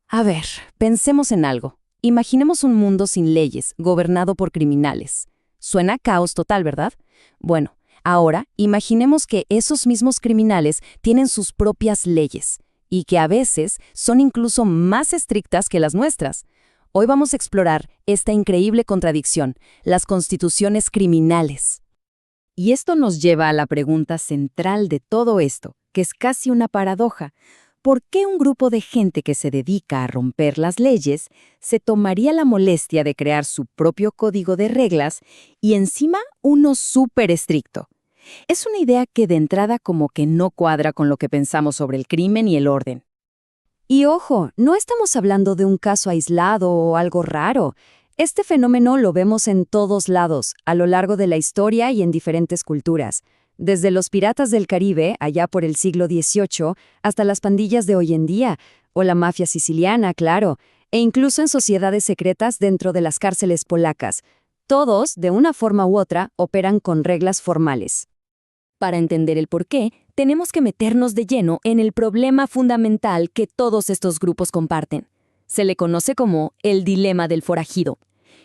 A ver, pensemos en algo. Imaginemos un mundo sin leyes, gobernado por criminales. Suena a caos total, ¿verdad? Bueno, ahora imaginemos que esos mismos criminales tienen sus propias leyes y que a veces son incluso más estrictas que las nuestras. Hoy vamos a explorar esta increíble contradicción, las constituciones criminales. Y esto nos lleva a la pregunta central de todo esto, que es casi una paradoja. ¿Por qué un grupo de gente que se dedica a romper las leyes se tomaría la molestia de crear su propio código de reglas y encima uno súper estricto? Es una idea que de entrada como que no cuadra con lo que pensamos sobre el crimen y el orden. Y ojo, no estamos hablando de un caso aislado o algo raro. Este fenómeno lo vemos en todos lados, a lo largo de la historia y en diferentes culturas. Desde los piratas del Caribe, allá por el siglo XVIII, hasta las pandillas de hoy en día, o la mafia siciliana, claro, e incluso en sociedades secretas dentro de las cárceles polacas. Todos, de una forma u otra, operan con reglas formales. Para entender el porqué, tenemos que meternos de lleno en el problema fundamental que todos estos grupos comparten. Se le conoce como el dilema del forajido.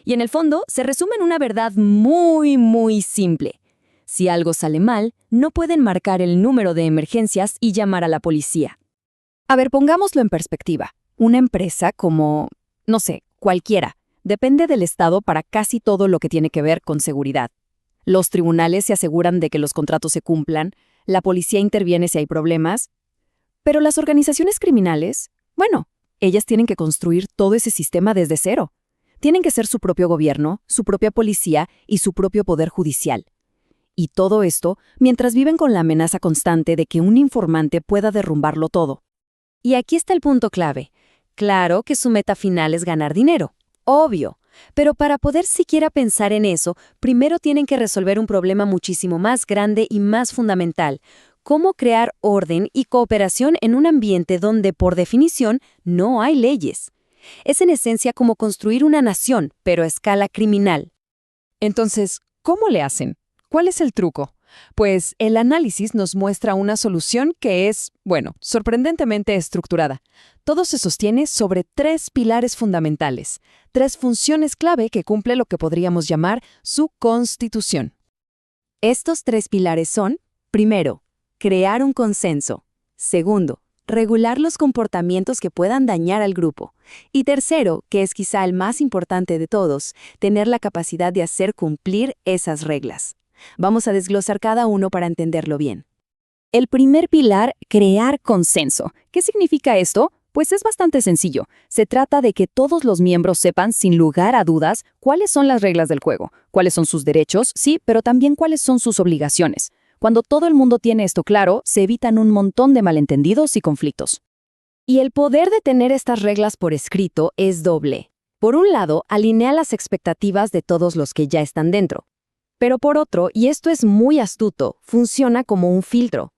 Y en el fondo, se resume en una verdad muy simple. Si algo sale mal, no pueden marcar el número de emergencias y llamar a la policía. A ver, pongámoslo en perspectiva. Una empresa como, no sé, cualquiera, depende del Estado para casi todo lo que tiene que ver con seguridad. Los tribunales se aseguran de que los contratos se cumplan, la policía interviene si hay problemas. Pero las organizaciones criminales, bueno, ellas tienen que construir todo ese sistema desde cero. Tienen que ser su propio gobierno, su propia policía y su propio poder judicial. Y todo esto mientras viven con la amenaza constante de que un informante pueda derrumbarlo todo. Y aquí está el punto clave. Claro que su meta final es ganar dinero, obvio. Pero para poder siquiera pensar en eso, primero tienen que resolver un problema muchísimo más grande y más fundamental. ¿Cómo crear orden y cooperación en un ambiente donde, por definición, no hay leyes? Es en esencia como construir una nación, pero a escala criminal. Entonces, ¿cómo le hacen? ¿Cuál es el truco? Pues el análisis nos muestra una solución que es, bueno, sorprendentemente estructurada. Todo se sostiene sobre 3 pilares fundamentales, 3 funciones clave que cumple lo que podríamos llamar su constitución. Estos 3 pilares son, primero, crear un consenso. Segundo, regular los comportamientos que puedan dañar al grupo. Y tercero, que es quizá el más importante de todos, tener la capacidad de hacer cumplir esas reglas. Vamos a desglosar cada uno para entenderlo bien. El primer pilar, crear consenso. ¿Qué significa esto? Pues es bastante sencillo. Se trata de que todos los miembros sepan, sin lugar a dudas, cuáles son las reglas del juego, cuáles son sus derechos, sí, pero también cuáles son sus obligaciones. Cuando todo el mundo tiene esto claro, se evitan un montón de malentendidos y conflictos. Y el poder de tener estas reglas por escrito es doble. Por un lado, alinea las expectativas de todos los que ya están dentro. Pero por otro, y esto es muy astuto, funciona como un filtro.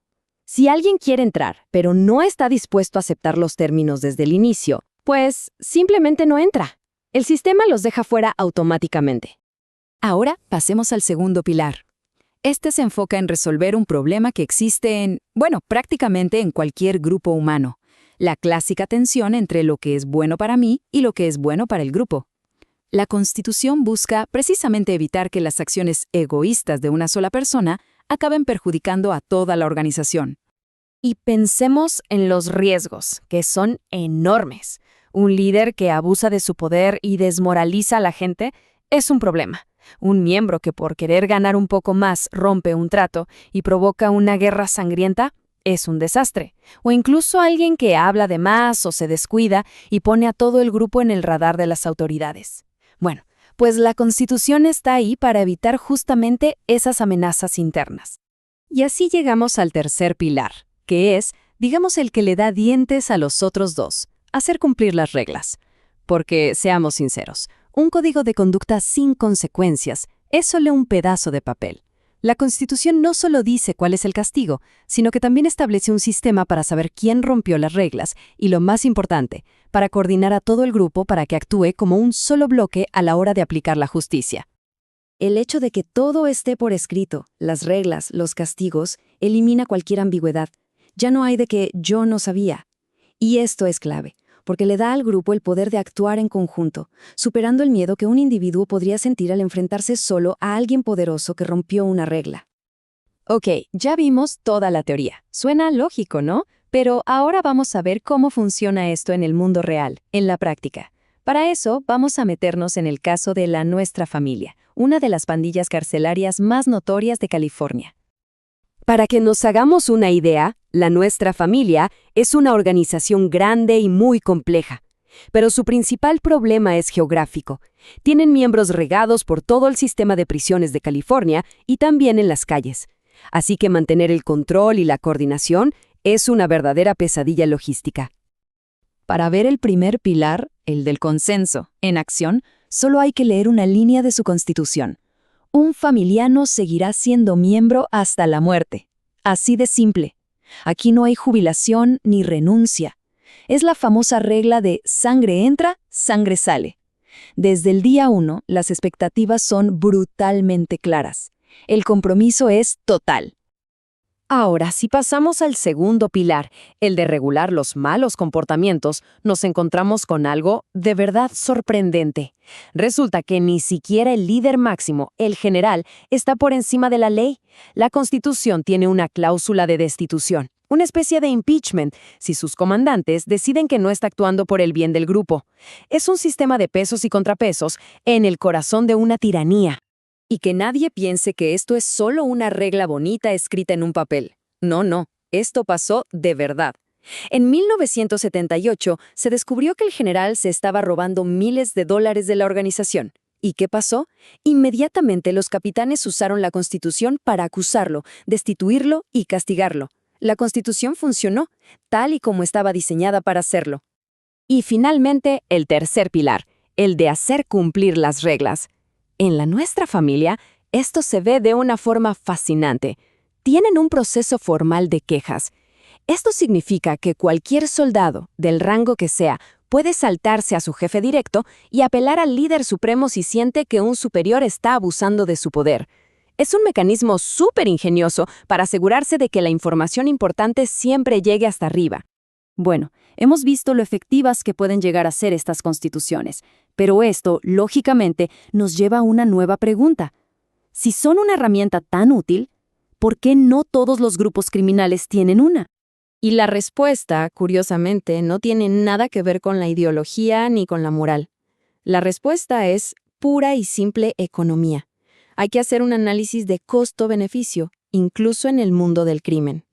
Si alguien quiere entrar, pero no está dispuesto a aceptar los términos desde el inicio, pues simplemente no entra. El sistema los deja fuera automáticamente. Ahora pasemos al segundo pilar. Este se enfoca en resolver un problema que existe prácticamente en cualquier grupo humano. La clásica tensión entre lo que es bueno para mí y lo que es bueno para el grupo. La Constitución busca precisamente evitar que las acciones egoístas de una sola persona acaben perjudicando a toda la organización. Y pensemos en los riesgos, que son enormes. Un líder que abusa de su poder y desmoraliza a la gente es un problema. Un miembro que por querer ganar un poco más rompe un trato y provoca una guerra sangrienta es un desastre. O incluso alguien que habla de más o se descuida y pone a todo el grupo en el radar de las autoridades. Bueno, pues la Constitución está ahí para evitar justamente esas amenazas internas. Y así llegamos al tercer pilar, que es, digamos, el que le da dientes a los otros dos, hacer cumplir las reglas. Porque, seamos sinceros, un código de conducta sin consecuencias es solo un pedazo de papel. La Constitución no solo dice cuál es el castigo, sino que también establece un sistema para saber quién rompió las reglas y, lo más importante, para coordinar a todo el grupo para que actúe como un solo bloque a la hora de aplicar la justicia. El hecho de que todo esté por escrito, las reglas, los castigos, elimina cualquier ambigüedad. Ya no hay de que yo no sabía. Y esto es clave, porque le da al grupo el poder de actuar en conjunto, superando el miedo que un individuo podría sentir al enfrentarse solo a alguien poderoso que rompió una regla. Ok, ya vimos toda la teoría. Suena lógico, ¿no? Pero ahora vamos a ver cómo funciona esto en el mundo real, en la práctica. Para eso, vamos a meternos en el caso de la Nuestra Familia, una de las pandillas carcelarias más notorias de California. Para que nos hagamos una idea, la Nuestra Familia es una organización grande y muy compleja. Pero su principal problema es geográfico. Tienen miembros regados por todo el sistema de prisiones de California y también en las calles. Así que mantener el control y la coordinación es una verdadera pesadilla logística. Para ver el primer pilar, el del consenso, en acción, solo hay que leer una línea de su constitución. Un familiano seguirá siendo miembro hasta la muerte. Así de simple. Aquí no hay jubilación ni renuncia. Es la famosa regla de sangre entra, sangre sale. Desde el día 1, las expectativas son brutalmente claras. El compromiso es total. Ahora, si pasamos al segundo pilar, el de regular los malos comportamientos, nos encontramos con algo de verdad sorprendente. Resulta que ni siquiera el líder máximo, el general, está por encima de la ley. La Constitución tiene una cláusula de destitución, una especie de impeachment, si sus comandantes deciden que no está actuando por el bien del grupo. Es un sistema de pesos y contrapesos en el corazón de una tiranía. Y que nadie piense que esto es solo una regla bonita escrita en un papel. No, esto pasó de verdad. En 1978 se descubrió que el general se estaba robando miles de dólares de la organización. ¿Y qué pasó? Inmediatamente los capitanes usaron la Constitución para acusarlo, destituirlo y castigarlo. La Constitución funcionó, tal y como estaba diseñada para hacerlo. Y finalmente, el tercer pilar, el de hacer cumplir las reglas. En la Nuestra Familia, esto se ve de una forma fascinante. Tienen un proceso formal de quejas. Esto significa que cualquier soldado, del rango que sea, puede saltarse a su jefe directo y apelar al líder supremo si siente que un superior está abusando de su poder. Es un mecanismo súper ingenioso para asegurarse de que la información importante siempre llegue hasta arriba. Bueno, hemos visto lo efectivas que pueden llegar a ser estas constituciones, pero esto, lógicamente, nos lleva a una nueva pregunta. Si son una herramienta tan útil, ¿por qué no todos los grupos criminales tienen una? Y la respuesta, curiosamente, no tiene nada que ver con la ideología ni con la moral. La respuesta es pura y simple economía. Hay que hacer un análisis de costo-beneficio, incluso en el mundo del crimen.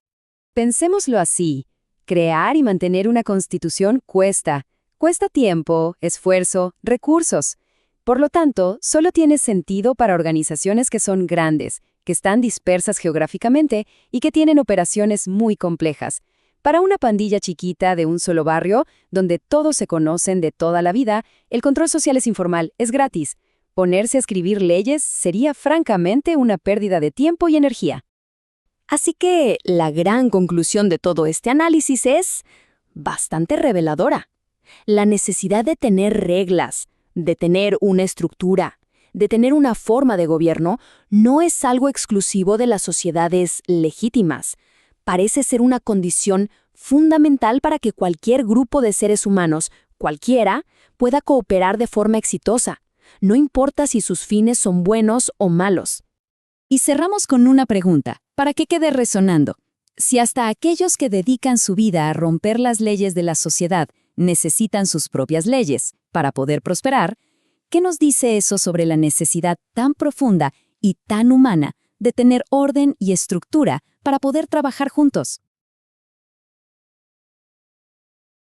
Pensémoslo así. Crear y mantener una constitución cuesta. Cuesta tiempo, esfuerzo, recursos. Por lo tanto, solo tiene sentido para organizaciones que son grandes, que están dispersas geográficamente y que tienen operaciones muy complejas. Para una pandilla chiquita de un solo barrio, donde todos se conocen de toda la vida, el control social es informal, es gratis. Ponerse a escribir leyes sería francamente una pérdida de tiempo y energía. Así que la gran conclusión de todo este análisis es bastante reveladora. La necesidad de tener reglas, de tener una estructura, de tener una forma de gobierno, no es algo exclusivo de las sociedades legítimas. Parece ser una condición fundamental para que cualquier grupo de seres humanos, cualquiera, pueda cooperar de forma exitosa. No importa si sus fines son buenos o malos. Y cerramos con una pregunta, para que quede resonando. Si hasta aquellos que dedican su vida a romper las leyes de la sociedad necesitan sus propias leyes para poder prosperar, ¿qué nos dice eso sobre la necesidad tan profunda y tan humana de tener orden y estructura para poder trabajar juntos?